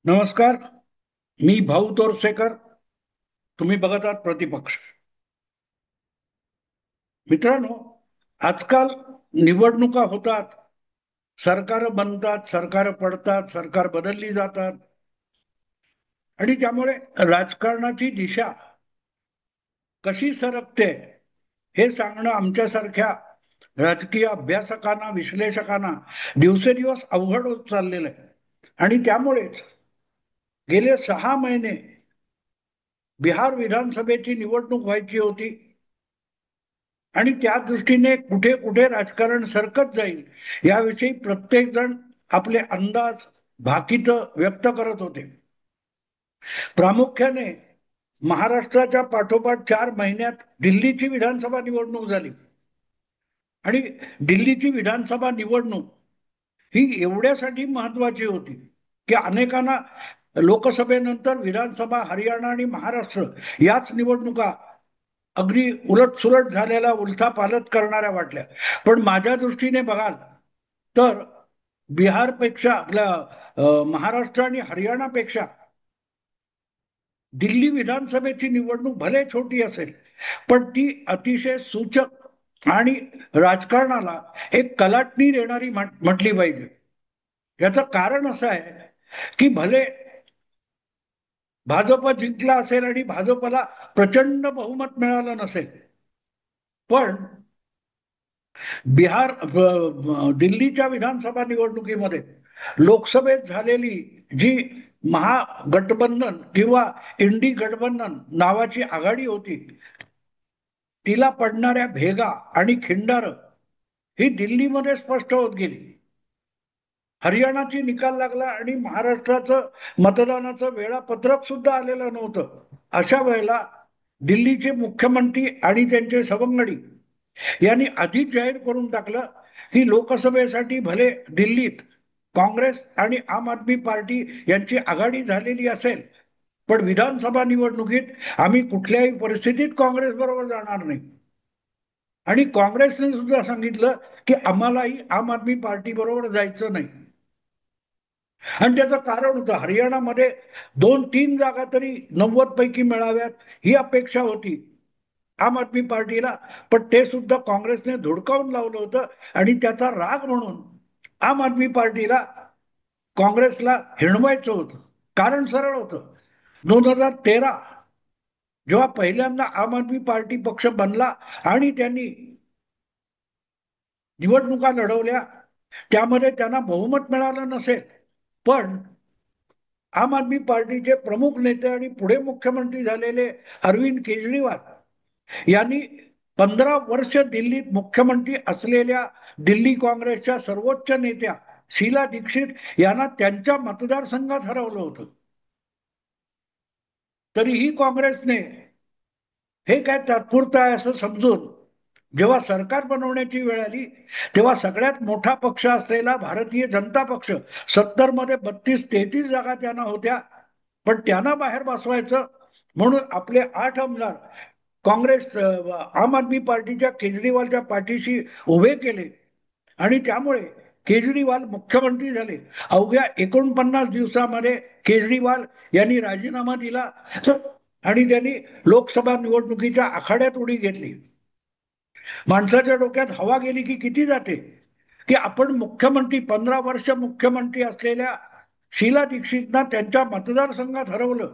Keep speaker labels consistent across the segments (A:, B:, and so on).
A: नमस्कार. मी भाऊ तोरसेकर. तुम्ही बघत आहात प्रतिपक्ष. मित्रांनो, आजकाल निवडणुका होतात, सरकार बनतात, सरकार पडतात, सरकार बदलली जातात आणि त्यामुळे राजकारणाची दिशा कशी सरकते हे सांगणं आमच्यासारख्या राजकीय अभ्यासकांना, विश्लेषकांना दिवसेदिवस अवघड होत चाललेलं आहे. आणि त्यामुळेच गेले 6 महिने बिहार विधानसभेची निवडणूक व्हायची होती आणि त्या दृष्टीने कुठे कुठे राजकारण सरकत जाईल याविषयी प्रत्येक जण आपले अंदाज भाकित व्यक्त करत होते. प्रामुख्याने महाराष्ट्राच्या पाठोपाठ 4 महिन्यात दिल्लीची विधानसभा निवडणूक झाली आणि दिल्लीची विधानसभा निवडणूक ही एवढ्यासाठी महत्वाची होती की अनेकांना लोकसभेनंतर विधानसभा, हरियाणा आणि महाराष्ट्र याच निवडणुका अगदी उलटसुलट झालेला उलथा पालट करणाऱ्या वाटल्या. पण माझ्या दृष्टीने बघाल तर बिहारपेक्षा आपल्या महाराष्ट्र आणि हरियाणापेक्षा दिल्ली विधानसभेची निवडणूक भले छोटी असेल पण ती अतिशय सूचक आणि राजकारणाला एक कलाटणी देणारी म्हटली पाहिजे. याचं कारण असं आहे की भले भाजप जिंकला असेल आणि भाजपला प्रचंड बहुमत मिळालं नसेल, पण दिल्लीच्या विधानसभा निवडणुकीमध्ये लोकसभेत झालेली जी महागठबंधन किंवा इंडी गठबंधन नावाची आघाडी होती, तिला पडणाऱ्या भेगा आणि खिंडार ही दिल्लीमध्ये स्पष्ट होत गेली. हरियाणाची निकाल लागला आणि महाराष्ट्राचं मतदानाचं वेळापत्रक सुद्धा आलेलं नव्हतं. अशा वेळेला दिल्लीचे मुख्यमंत्री आणि त्यांचे सवंगडी यांनी आधीच जाहीर करून टाकलं की लोकसभेसाठी भले दिल्लीत काँग्रेस आणि आम आदमी पार्टी यांची आघाडी झालेली असेल, पण विधानसभा निवडणुकीत आम्ही कुठल्याही परिस्थितीत काँग्रेस बरोबर जाणार नाही. आणि काँग्रेसने सुद्धा सांगितलं की आम्हालाही आम आदमी पार्टी बरोबर जायचं नाही. आणि त्याचं कारण होतं हरियाणामध्ये 2-3 जागा तरी 90 पैकी मिळाव्यात ही अपेक्षा होती आम आदमी पार्टीला. पण ते सुद्धा काँग्रेसने धुडकावून लावलं होतं आणि त्याचा राग म्हणून आम आदमी पार्टीला काँग्रेसला हिणवायचं होतं. कारण सरळ होतं. 2013 जेव्हा पहिल्यांदा आम आदमी पार्टी पक्ष बनला आणि त्यांनी निवडणुका लढवल्या, त्यामध्ये त्यांना बहुमत मिळालं नसेल, पण आम आदमी पार्टीचे प्रमुख नेते आणि पुढे मुख्यमंत्री झालेले अरविंद केजरीवाल यांनी 15 वर्ष दिल्लीत मुख्यमंत्री असलेल्या दिल्ली काँग्रेसच्या सर्वोच्च नेत्या शीला दीक्षित यांना त्यांच्या मतदारसंघात हरवलं होतं. तरीही काँग्रेसने हे काय तात्पुरतं आहे असं समजून जेव्हा सरकार बनवण्याची वेळ आली, तेव्हा सगळ्यात मोठा पक्ष असलेला भारतीय जनता पक्ष 70 मध्ये 32-33 जागा त्यांना होत्या, पण त्यांना बाहेर बसवायचं म्हणून आपले 8 आमदार काँग्रेस आम आदमी पार्टीच्या केजरीवालच्या पाठीशी उभे केले आणि त्यामुळे केजरीवाल मुख्यमंत्री झाले. अवघ्या 49 दिवसामध्ये केजरीवाल यांनी राजीनामा दिला आणि त्यांनी लोकसभा निवडणुकीच्या आखाड्यात उडी घेतली. माणसाच्या डोक्यात हवा गेली की किती जाते की आपण मुख्यमंत्री 15 वर्ष मुख्यमंत्री असलेल्या शीला दीक्षितना त्यांच्या मतदारसंघात हरवलं.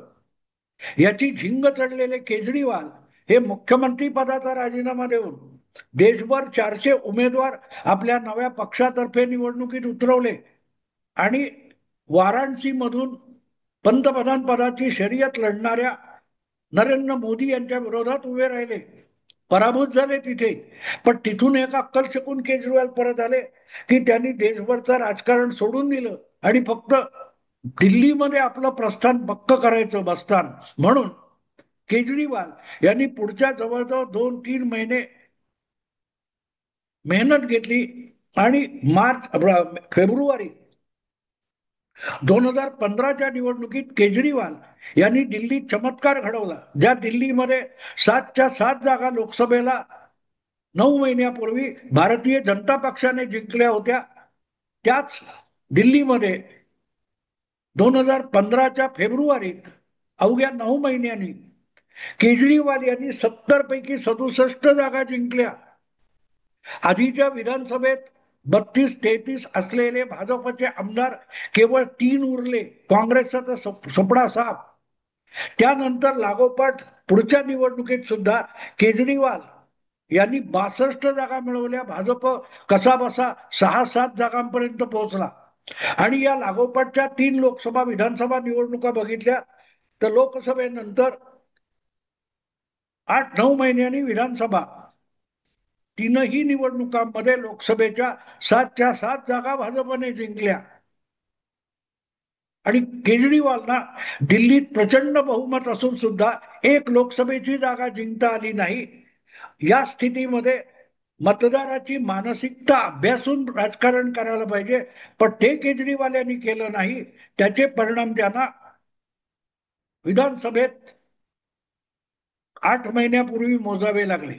A: याची झिंग चढलेले केजरीवाल हे मुख्यमंत्री पदाचा राजीनामा देऊन देशभर 400 उमेदवार आपल्या नव्या पक्षातर्फे निवडणुकीत उतरवले आणि वाराणसी मधून पंतप्रधान पदाची शर्यत लढणाऱ्या नरेंद्र मोदी यांच्या विरोधात उभे राहिले. पराभूत झाले तिथे, पण तिथून एक अक्कल शिकून केजरीवाल परत आले की त्यांनी देशभरचं राजकारण सोडून दिलं आणि फक्त दिल्लीमध्ये आपलं प्रस्थान पक्क करायचं बसस्थान म्हणून केजरीवाल यांनी पुढच्या जवळजवळ 2-3 महिने मेहनत घेतली आणि फेब्रुवारी 2015च्या निवडणुकीत केजरीवाल यांनी दिल्लीत चमत्कार घडवला, ज्या दिल्लीमध्ये 7च्या 7 जागा लोकसभेला 9 महिन्यापूर्वी भारतीय जनता पक्षाने जिंकल्या होत्या. त्याच दिल्लीमध्ये 2015च्या फेब्रुवारीत अवघ्या 9 महिन्यांनी केजरीवाल यांनी 70 पैकी 67 जागा जिंकल्या. आधीच्या विधानसभेत 32-33 असलेले भाजपचे आमदार केवळ 3 उरले. काँग्रेसचा तर सपडा साफ. त्यानंतर लागोपाठ पुढच्या निवडणुकीत सुद्धा केजरीवाल यांनी 62 जागा मिळवल्या. भाजप कसा बसा 6-7 जागांपर्यंत पोहोचला. आणि या लागोपाठच्या 3 लोकसभा विधानसभा निवडणुका बघितल्या तर लोकसभेनंतर 8-9 महिन्यांनी विधानसभा, तीनही निवडणुकांमध्ये लोकसभेच्या 7च्या 7 जागा भाजपने जिंकल्या. आणि केजरीवालना दिल्लीत प्रचंड बहुमत असून सुद्धा एक लोकसभेची जागा जिंकता आली नाही. या स्थितीमध्ये मतदाराची मानसिकता अभ्यासून राजकारण करायला पाहिजे, पण ते केजरीवाल यांनी केलं नाही. त्याचे परिणाम त्यांना विधानसभेत 8 महिन्यापूर्वी मोजावे लागले.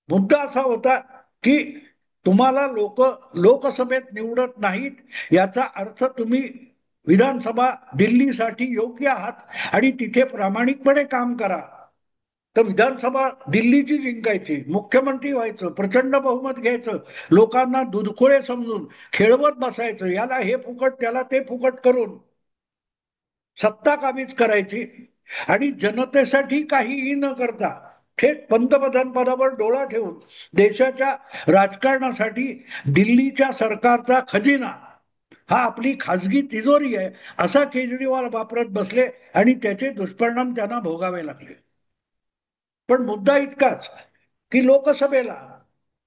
A: मुद्दा असा होता की तुम्हाला लोकसभेत निवडत नाहीत, याचा अर्थ तुम्ही विधानसभा दिल्लीसाठी योग्य आहात आणि तिथे प्रामाणिकपणे काम करा. तर विधानसभा दिल्लीची जिंकायची, मुख्यमंत्री व्हायचं, प्रचंड बहुमत घ्यायचं, लोकांना दुधखोळे समजून खेळवत बसायचं, याला हे फुकट त्याला ते फुकट करून सत्ता काबीज करायची. आणि जनतेसाठी काहीही न करता थेट पंतप्रधान पदावर डोळा ठेवून देशाच्या राजकारणासाठी दिल्लीच्या सरकारचा खजिना हा आपली खासगी तिजोरी आहे असा केजरीवाल वापरत बसले आणि त्याचे दुष्परिणाम त्यांना भोगावे लागले. पण मुद्दा इतकाच की लोकसभेला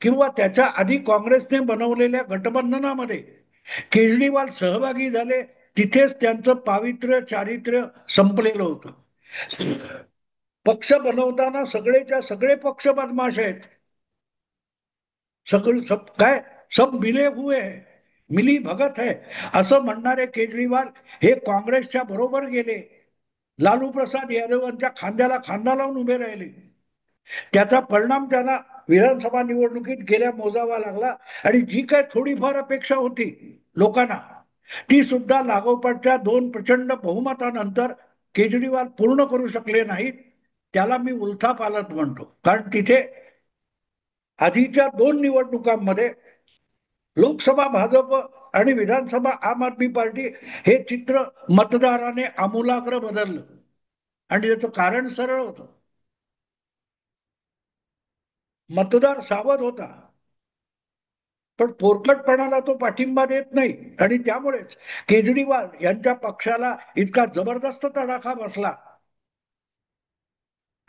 A: किंवा त्याच्या आधी काँग्रेसने बनवलेल्या गठबंधनामध्ये केजरीवाल सहभागी झाले, तिथेच त्यांचं पावित्र्य चारित्र्य संपलेलं होतं. पक्ष बनवताना सगळेच्या सगळे पक्ष बदमाश आहेत. काय सब मिले हुए है, मिली भगत है असं म्हणणारे केजरीवाल हे काँग्रेसच्या बरोबर गेले. लालू प्रसाद यादवांच्या खांद्याला खांदा लावून उभे राहिले. त्याचा परिणाम त्यांना विधानसभा निवडणुकीत गेल्या मोजावा लागला. आणि जी काय थोडीफार अपेक्षा होती लोकांना, ती सुद्धा लागोपाठच्या 2 प्रचंड बहुमतानंतर केजरीवाल पूर्ण करू शकले नाहीत. त्याला मी उलथा पालट म्हणतो. कारण तिथे आधीच्या 2 निवडणुकांमध्ये लोकसभा भाजप आणि विधानसभा आम आदमी पार्टी हे चित्र मतदाराने आमूलाग्र बदललं. आणि त्याचं कारण सरळ होतं. मतदार सावध होता, पण पोरकटपणाला तो पाठिंबा देत नाही. आणि त्यामुळेच केजरीवाल यांच्या पक्षाला इतका जबरदस्त तडाखा बसला.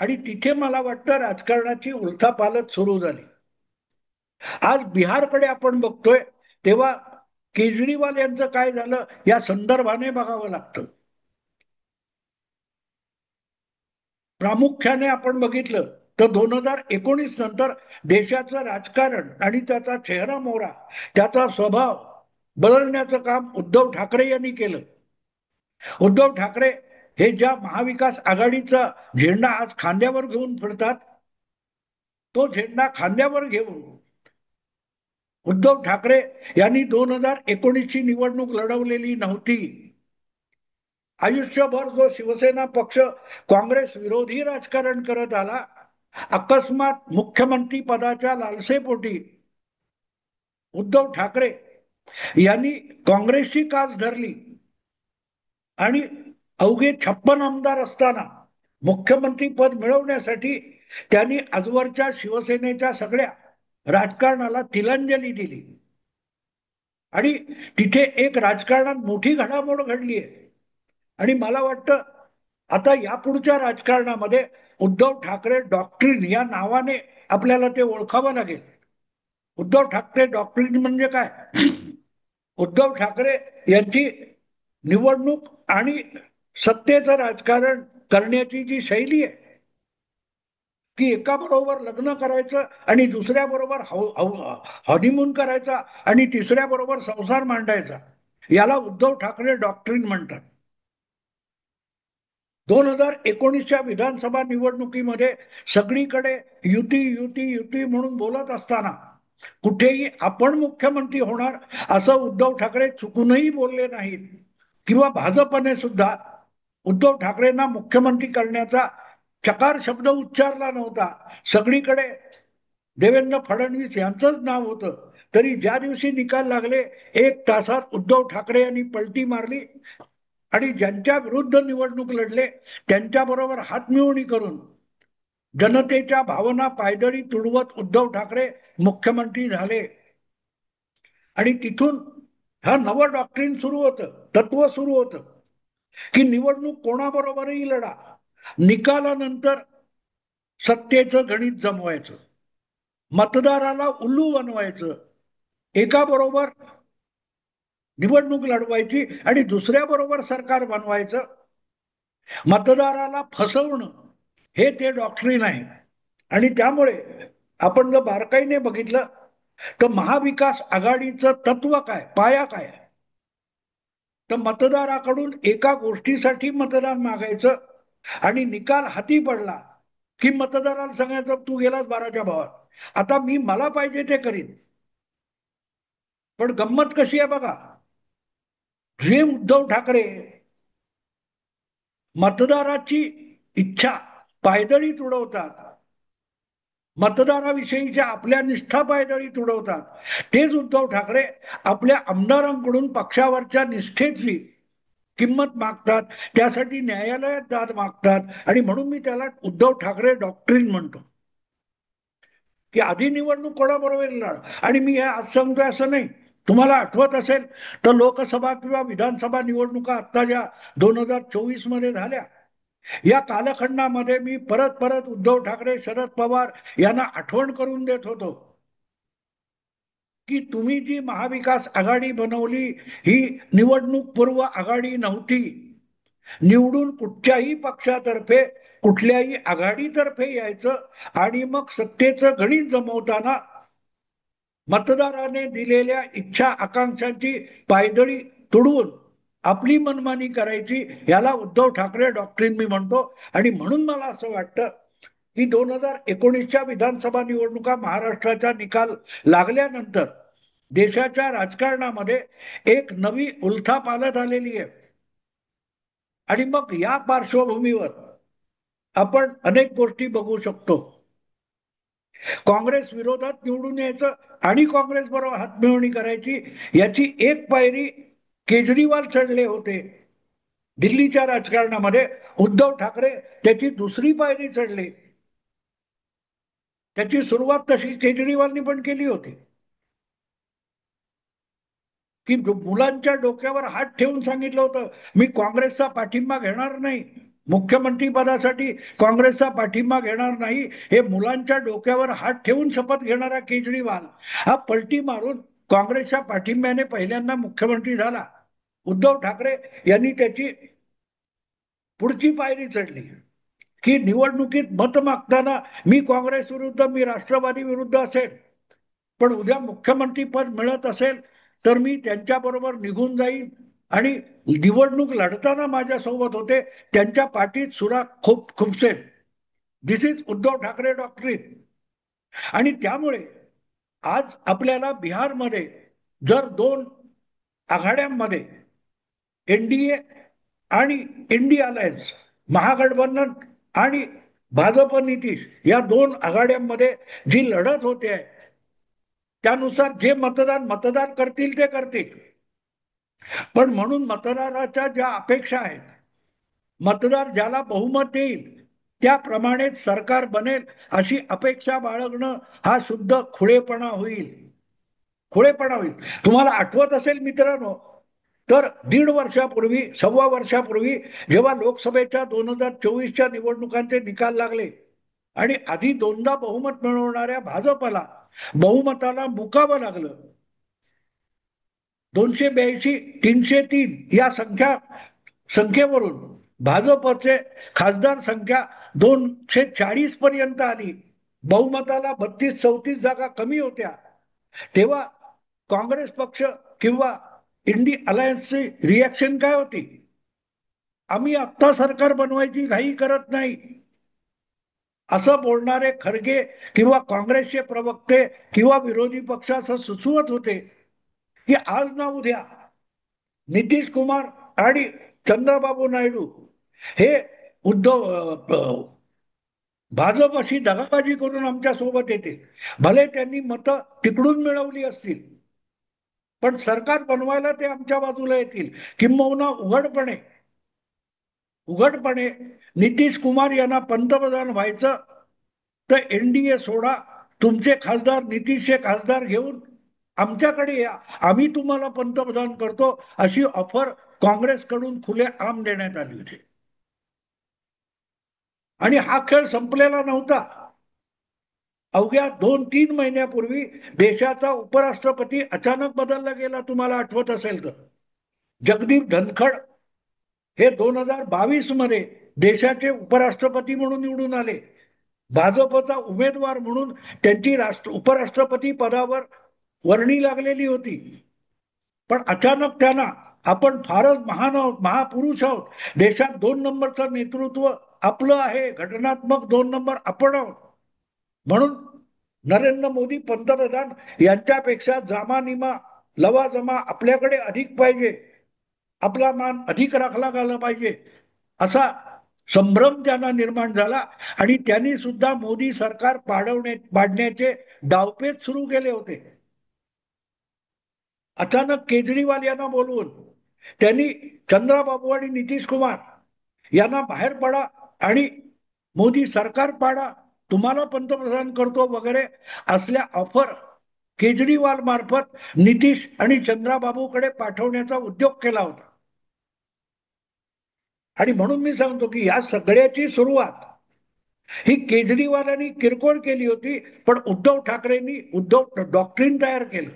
A: आणि तिथे मला वाटतं राजकारणाची उलथापालट सुरू झाली. आज बिहारकडे आपण बघतोय तेव्हा केजरीवाल यांचं काय झालं या संदर्भाने बघावं लागतं. प्रामुख्याने आपण बघितलं तर 2019 नंतर देशाचं राजकारण आणि त्याचा चेहरा मोहरा, त्याचा स्वभाव बदलण्याचं काम उद्धव ठाकरे यांनी केलं. उद्धव ठाकरे हे ज्या महाविकास आघाडीचा झेंडा आज खांद्यावर घेऊन फिरतात, तो झेंडा खांद्यावर घेऊन उद्धव ठाकरे यांनी 2019 ची निवडणूक लढवलेली नव्हती. आयुष्यभर जो शिवसेना पक्ष काँग्रेस विरोधी राजकारण करत आला, अकस्मात मुख्यमंत्री पदाच्या लालसेपोटी उद्धव ठाकरे यांनी काँग्रेसची कास धरली. आणि अवघे 56 आमदार असताना मुख्यमंत्री पद मिळवण्यासाठी त्यांनी आजवरच्या शिवसेनेच्या सगळ्या राजकारणाला तिलांजली दिली. आणि तिथे एक राजकारणात मोठी घडामोड घडली आहे. आणि मला वाटतं आता यापुढच्या राजकारणामध्ये उद्धव ठाकरे डॉक्ट्रिन या नावाने आपल्याला ते ओळखावं लागेल. उद्धव ठाकरे डॉक्ट्रिन म्हणजे काय? उद्धव ठाकरे यांची निवडणूक आणि सत्तेचं राजकारण करण्याची जी शैली आहे, की एका बरोबर लग्न करायचं आणि दुसऱ्या बरोबर हनीमून करायचा आणि तिसऱ्या बरोबर संसार मांडायचा, याला उद्धव ठाकरे डॉक्ट्रिन म्हणतात. 2019च्या विधानसभा निवडणुकीमध्ये सगळीकडे युती युती युती म्हणून बोलत असताना कुठेही आपण मुख्यमंत्री होणार असं उद्धव ठाकरे चुकूनही बोलले नाहीत, किंवा भाजपने सुद्धा उद्धव ठाकरेंना मुख्यमंत्री करण्याचा चकार शब्द उच्चारला नव्हता. सगळीकडे देवेंद्र फडणवीस यांचंच नाव होतं. तरी ज्या दिवशी निकाल लागले, 1 तासात उद्धव ठाकरे यांनी पलटी मारली आणि ज्यांच्या विरुद्ध निवडणूक लढले त्यांच्याबरोबर हातमिळवणी करून जनतेच्या भावना पायदळी तुडवत उद्धव ठाकरे मुख्यमंत्री झाले. आणि तिथून हा नवं डॉक्ट्रिन सुरू होतं, तत्व सुरू होतं की निवडणूक कोणाबरोबरही लढा, निकालानंतर सत्तेचं गणित जमवायचं, मतदाराला उल्लू बनवायचं, एका बरोबर निवडणूक लढवायची आणि दुसऱ्या बरोबर सरकार बनवायचं, मतदाराला फसवणं, हे ते डॉक्ट्रिन आहे. आणि त्यामुळे आपण जर बारकाईने बघितलं तर महाविकास आघाडीचं तत्व काय, पाया काय, तर मतदाराकडून एका गोष्टीसाठी मतदान मागायचं आणि निकाल हाती पडला की मतदाराला सांगायचं तू गेलास 12च्या भावात, आता मी मला पाहिजे ते करीन. पण गंमत कशी आहे बघा, जे उद्धव ठाकरे मतदाराची इच्छा पायदळी तुडवतात, मतदाराविषयीच्या आपल्या निष्ठा पायदळी तुडवतात, तेच उद्धव ठाकरे आपल्या आमदारांकडून पक्षावरच्या निष्ठेची किंमत मागतात, त्यासाठी न्यायालयात दाद मागतात. आणि म्हणून मी त्याला उद्धव ठाकरे डॉक्ट्रिन म्हणतो की आधी निवडणूक कोणाबरोबर लढ. आणि मी हे आज सांगतोय असं नाही, तुम्हाला आठवत असेल तर लोकसभा किंवा विधानसभा निवडणुका आता ज्या 2024 मध्ये झाल्या, या कालखंडामध्ये मी परत परत उद्धव ठाकरे, शरद पवार यांना आठवण करून देत होतो की तुम्ही जी महाविकास आघाडी बनवली ही निवडणूक पूर्व आघाडी नव्हती. निवडून कुठच्याही पक्षातर्फे कुठल्याही आघाडीतर्फे यायचं आणि मग सत्तेचं गणित जमवताना मतदाराने दिलेल्या इच्छा आकांक्षांची पायदळी तुडवून आपली मनमानी करायची, याला उद्धव ठाकरे डॉक्ट्रिन मी म्हणतो. आणि म्हणून मला असं वाटतं की 2019च्या विधानसभा निवडणुका महाराष्ट्राचा निकाल लागल्यानंतर देशाच्या राजकारणामध्ये एक नवी उलथापालथ आलेली आहे. आणि मग या पार्श्वभूमीवर आपण अनेक गोष्टी बघू शकतो. काँग्रेस विरोधात निवडून यायचं आणि काँग्रेस बरोबर हातमिळवणी करायची, याची एक पायरी केजरीवाल चढले होते दिल्लीच्या राजकारणामध्ये. उद्धव ठाकरे त्याची दुसरी पायरी चढले. त्याची सुरुवात तशी केजरीवालनी पण केली होती की मुलांच्या डोक्यावर हात ठेवून सांगितलं होतं मी काँग्रेसचा पाठिंबा घेणार नाही, मुख्यमंत्री पदासाठी काँग्रेसचा पाठिंबा घेणार नाही. हे मुलांच्या डोक्यावर हात ठेवून शपथ घेणारा केजरीवाल हा पलटी मारून काँग्रेसच्या पाठिंब्याने पहिल्यांदा मुख्यमंत्री झाला. उद्धव ठाकरे यांनी त्याची पुढची पायरी चढली की निवडणुकीत मत मागताना मी काँग्रेस विरुद्ध, मी राष्ट्रवादी विरुद्ध असेल, पण उद्या मुख्यमंत्री पद मिळत असेल तर मी त्यांच्याबरोबर निघून जाईन आणि निवडणूक लढताना माझ्या सोबत होते त्यांच्या पाठीत सुरा खूप खुपसेल. दिस इज उद्धव ठाकरे डॉक्ट्रिन. आणि त्यामुळे आज आपल्याला बिहारमध्ये जर दोन आघाड्यांमध्ये एनडीए आणि इंडिया अलायन्स, महागठबंधन आणि भाजप नितीश, या दोन आघाड्यांमध्ये जी लढत होते आहे त्यानुसार जे मतदान करतील ते करतील. पण म्हणून मतदाराच्या ज्या अपेक्षा आहेत, मतदार ज्याला बहुमत देईल त्याप्रमाणेच सरकार बनेल अशी अपेक्षा बाळगणं हा शुद्ध खुळेपणा होईल. खुळेपणा होईल. तुम्हाला आठवत असेल मित्रांनो, तर 1.5 वर्षापूर्वी, 1.25 वर्षापूर्वी जेव्हा लोकसभेच्या 2024च्या निवडणुकांचे निकाल लागले आणि आधी दोनदा बहुमत मिळवणाऱ्या भाजपला बहुमताला मुकावं लागलं, 282, 303 या संख्येवरून भाजपचे खासदार संख्या 240 पर्यंत आली, बहुमताला 32-34 जागा कमी होत्या, तेव्हा काँग्रेस पक्ष किंवा इंडी अलायन्सची रिॲक्शन काय होती? आम्ही आत्ता सरकार बनवायची घाई करत नाही, असं बोलणारे खरगे किंवा काँग्रेसचे प्रवक्ते किंवा विरोधी पक्ष असं सुचवत होते की आज ना उद्या नितीश कुमार आणि चंद्रबाबू नायडू हे उद्धव भाजप अशी दगाबाजी करून आमच्या सोबत येते. भले त्यांनी मतं तिकडून मिळवली असतील, पण सरकार बनवायला ते आमच्या बाजूला येतील. किंबहुना उघडपणे नितीश कुमार यांना पंतप्रधान व्हायचं तर एनडीए सोडा, तुमचे खासदार नितीशचे खासदार घेऊन आमच्याकडे या, आम्ही तुम्हाला पंतप्रधान करतो, अशी ऑफर काँग्रेसकडून खुले आम देण्यात आली होती. आणि हा खेळ संपलेला नव्हता. अवघ्या 2-3 महिन्यापूर्वी देशाचा उपराष्ट्रपती अचानक बदलला गेला, तुम्हाला आठवत असेल तर. जगदीप धनखड हे 2022 मध्ये देशाचे उपराष्ट्रपती म्हणून निवडून आले. भाजपचा उमेदवार म्हणून त्यांची उपराष्ट्रपती पदावर वर्णी लागलेली होती. पण अचानक त्यांना, आपण फारच महान आहोत, महापुरुष आहोत, देशात 2 नंबरचं नेतृत्व आपलं आहे, घटनात्मक 2 नंबर आपण आहोत, म्हणून नरेंद्र मोदी पंतप्रधान यांच्यापेक्षा जामानिमा लवाजमा आपल्याकडे अधिक पाहिजे, आपला मान अधिक राखला गेला पाहिजे, असा संभ्रम त्यांना निर्माण झाला. आणि त्यांनी सुद्धा मोदी सरकार पाडण्याचे डावपेच सुरू केले होते. अचानक केजरीवाल यांना बोलवून त्यांनी चंद्रबाबू आणि नितीश कुमार यांना बाहेर पडा आणि मोदी सरकार पाडा, तुम्हाला पंतप्रधान करतो वगैरे असल्या ऑफर केजरीवाल मार्फत नितीश आणि चंद्रबाबूकडे पाठवण्याचा उद्योग केला होता. आणि म्हणून मी सांगतो की या सगळ्याची सुरुवात ही केजरीवालांनी किरकोळ केली होती, पण उद्धव ठाकरेंनी डॉक्ट्रिन तयार केलं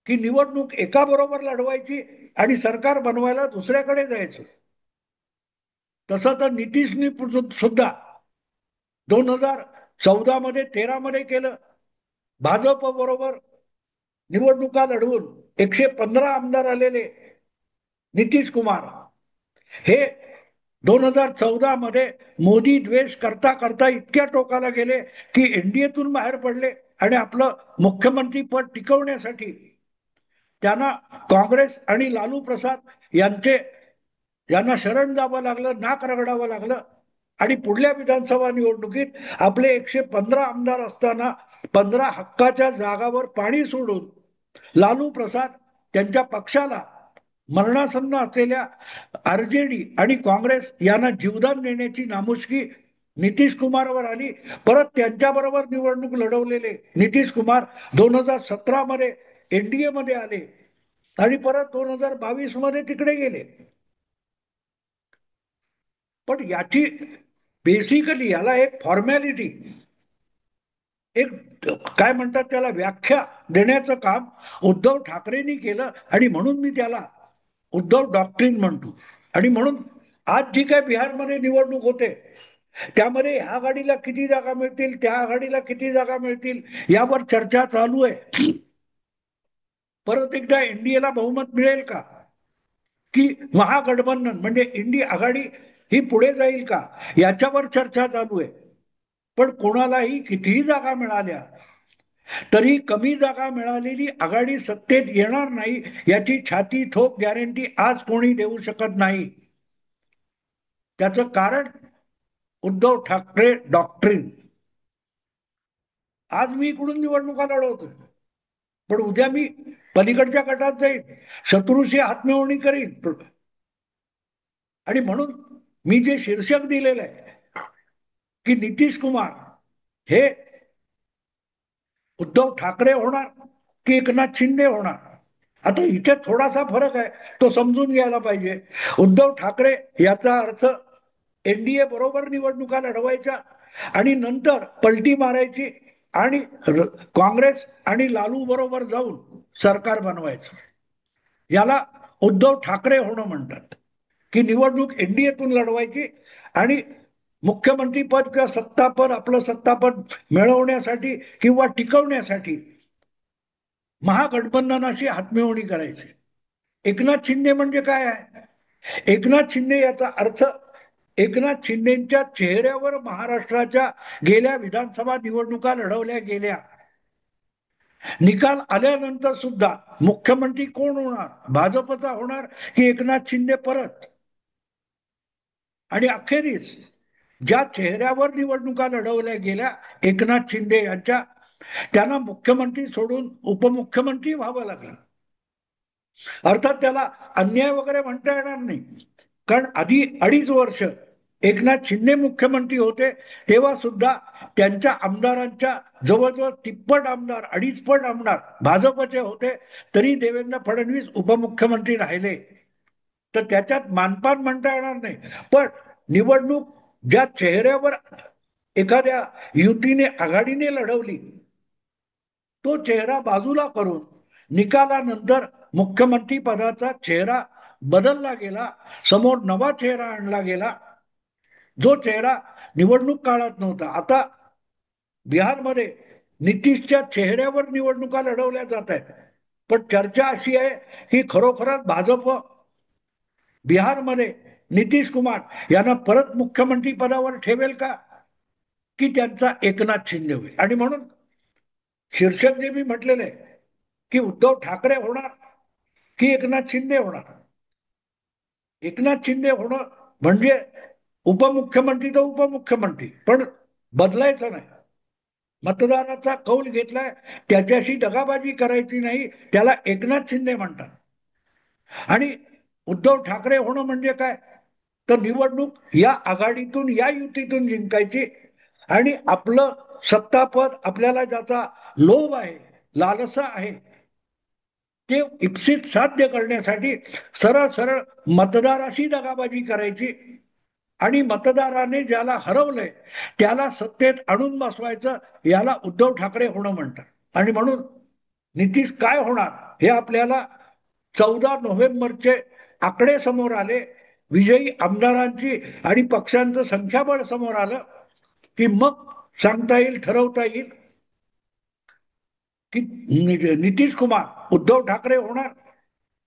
A: की निवडणूक एका बरोबर लढवायची आणि सरकार बनवायला दुसऱ्याकडे जायचं. तसं तर नितीशनी सुद्धा 2014 मध्ये 13 मध्ये केलं. भाजप बरोबर निवडणुका लढवून 115 आमदार आलेले नितीश कुमार हे 2014 मध्ये मोदी द्वेष करता करता इतक्या टोकाला गेले की एनडीएतून बाहेर पडले आणि आपलं मुख्यमंत्री पद टिकवण्यासाठी त्यांना काँग्रेस आणि लालू प्रसाद यांना शरण जावं लागलं, नाक रगडावं लागलं. आणि पुढल्या विधानसभा निवडणुकीत आपले 115 आमदार असताना 15 हक्काच्या जागावर पाणी सोडून लालू प्रसाद त्यांच्या पक्षाला मरणासन्न असलेल्या आरजेडी आणि काँग्रेस यांना जीवदान देण्याची नामुष्की नितीश कुमारवर आली. परत त्यांच्याबरोबर निवडणूक लढवलेले नितीश कुमार 2017 मध्ये एनडीए मध्ये आले आणि परत 2022 मध्ये तिकडे गेले. पण याची बेसिकली याला एक फॉर्मॅलिटी, एक काय म्हणतात त्याला व्याख्या देण्याचं काम उद्धव ठाकरेंनी केलं. आणि म्हणून मी त्याला उद्धव डॉक्ट्रिन म्हणतो. आणि म्हणून आज जी काय बिहारमध्ये निवडणूक होते त्यामध्ये ह्या आघाडीला किती जागा मिळतील, त्या आघाडीला किती जागा मिळतील, यावर चर्चा चालू आहे. परत एकदा एनडीएला बहुमत मिळेल का, की महागठबंधन म्हणजे इंडी आघाडी ही पुढे जाईल का, याच्यावर चर्चा चालू आहे. पण कोणालाही कितीही जागा मिळाल्या तरी कमी जागा मिळालेली आघाडी सत्तेत येणार नाही याची छाती ठोक गॅरंटी आज कोणी देऊ शकत नाही. त्याचं कारण उद्धव ठाकरे डॉक्ट्रिन. आज मी इकडून निवडणुका लढवतोय, पण उद्या मी पलीकडच्या गटात जाईन, शत्रूशी हातमिळवणी करीन. आणि म्हणून मी जे शीर्षक दिलेलं आहे की नितीश कुमार हे उद्धव ठाकरे होणार की एकनाथ शिंदे होणार, आता इथे थोडासा फरक आहे, तो समजून घ्यायला पाहिजे. उद्धव ठाकरे याचा अर्थ एनडीए बरोबर निवडणुका लढवायच्या आणि नंतर पलटी मारायची आणि काँग्रेस आणि लालू बरोबर जाऊन सरकार बनवायचं. याला उद्धव ठाकरे होणं म्हणतात. की निवडणूक एनडीएतून लढवायची आणि मुख्यमंत्री पद किंवा सत्तापद, आपलं सत्तापद मिळवण्यासाठी किंवा टिकवण्यासाठी महागठबंधनाशी हातमिळवणी करायची. एकनाथ शिंदे म्हणजे काय आहे? एकनाथ शिंदे याचा अर्थ एकनाथ शिंदेच्या चेहऱ्यावर महाराष्ट्राच्या गेल्या विधानसभा निवडणुका लढवल्या गेल्या. निकाल आल्यानंतर सुद्धा मुख्यमंत्री कोण होणार, भाजपचा होणार की एकनाथ शिंदे परत. आणि अखेरीस ज्या चेहऱ्यावर निवडणुका लढवल्या गेल्या एकनाथ शिंदे यांच्या, त्यांना मुख्यमंत्री सोडून उपमुख्यमंत्री व्हावं लागलं. अर्थात त्याला अन्याय वगैरे म्हणता येणार नाही, कारण आधी 2.5 वर्ष एकनाथ शिंदे मुख्यमंत्री होते तेव्हा सुद्धा त्यांच्या आमदारांच्या जवळजवळ तिप्पट आमदार, 2.5 पट आमदार भाजपचे होते, तरी देवेंद्र फडणवीस उपमुख्यमंत्री राहिले. तर त्याच्यात मानपान म्हणता येणार नाही. पण निवडणूक ज्या चेहऱ्यावर एखाद्या युतीने, आघाडीने लढवली, तो चेहरा बाजूला करून निकालानंतर मुख्यमंत्री पदाचा चेहरा बदलला गेला, समोर नवा चेहरा आणला गेला, जो चेहरा निवडणूक काळात नव्हता. आता बिहारमध्ये नितीशच्या चेहऱ्यावर निवडणुका लढवल्या जात आहेत, पण चर्चा अशी आहे की खरोखरच भाजप बिहारमध्ये नितीश कुमार यांना परत मुख्यमंत्री पदावर ठेवेल का, की त्यांचा एकनाथ शिंदे होईल. आणि म्हणून शीर्षक जे मी म्हटलेलं आहे की उद्धव ठाकरे होणार की एकनाथ शिंदे होणार. एकनाथ शिंदे होणं म्हणजे उपमुख्यमंत्री तर उपमुख्यमंत्री, पण बदलायचं नाही. मतदाराचा कौल घेतलाय, त्याच्याशी दगाबाजी करायची नाही, त्याला एकनाथ शिंदे म्हणतात. आणि उद्धव ठाकरे होणं म्हणजे काय, तर निवडणूक या आघाडीतून, या युतीतून जिंकायची आणि आपलं सत्तापद, आपल्याला ज्याचा लोभ आहे, लालसा आहे, ते इप्सित साध्य करण्यासाठी सरळ सरळ मतदाराशी दगाबाजी करायची आणि मतदाराने ज्याला हरवलंय त्याला सत्तेत आणून बसवायचं, याला उद्धव ठाकरे होणं म्हणतात. आणि म्हणून नितीश काय होणार हे आपल्याला 14 नोव्हेंबरचे आकडे समोर आले, विजयी आमदारांची आणि पक्षांचं संख्याबळ समोर आलं, की मग सांगता येईल, ठरवता येईल की नितीश कुमार उद्धव ठाकरे होणार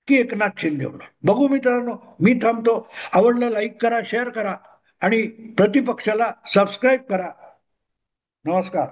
A: की एकनाथ शिंदे होणार. बघू मित्रांनो, मी थांबतो. आवडलं लाईक करा, शेअर करा आणि प्रतिपक्षाला सबस्क्राईब करा. नमस्कार.